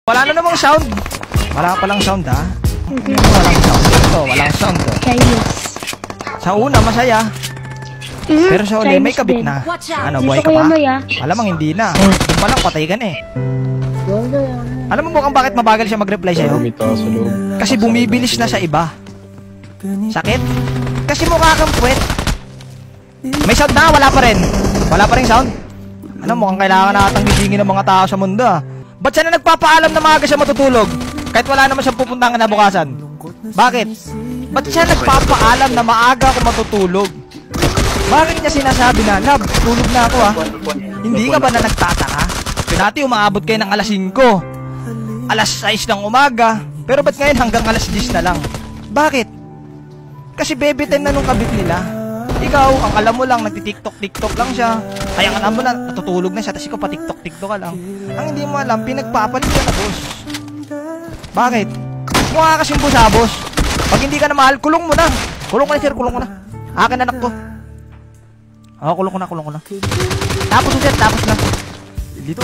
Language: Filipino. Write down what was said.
Wala na namang sound. Wala pa lang sound ha. Walang sound dito. Walang sound to. Sa una masaya. Pero sa uli may kabit na. Ano, buhay ka pa? Malamang hindi na. Yung palang patay ka na eh. Alam mo mukhang bakit mabagal siya mag-reply sa'yo? Kasi bumibilis na sa iba. Sakit? Kasi mukha kang puwet. May sound na, wala pa rin. Wala pa rin sound. Ano, mukhang kailangan natang gigingin ng mga tao sa mundo ah. Ba't siya na nagpapaalam na maaga siya matutulog? Kahit wala naman siyang pupuntahan na bukasan. Bakit? Ba't siya nagpapaalam na maaga ako matutulog? Bakit niya sinasabi na, Lab, tulog na ako ah. Hindi ka ba na nagtataka? Dati umaabot kayo ng alas 5. Alas 6 ng umaga. Pero ba't ngayon hanggang alas 10 na lang? Bakit? Kasi baby time na nung kabit nila. Ikaw, ang alam mo lang, nagtitiktok-tiktok lang siya. Kaya ang alam mo na, natutulog na siya. Tapos ikaw patiktok-tiktok ka lang. Ang hindi mo alam, pinagpapalit ka na, boss. Bakit? Mukha kasing busabos. Pag hindi ka na mahal, kulong mo na. Kulong ko na, sir, kulong ko na. Akin anak ko. Oo, kulong ko na. Tapos na, sir, tapos na. Dito.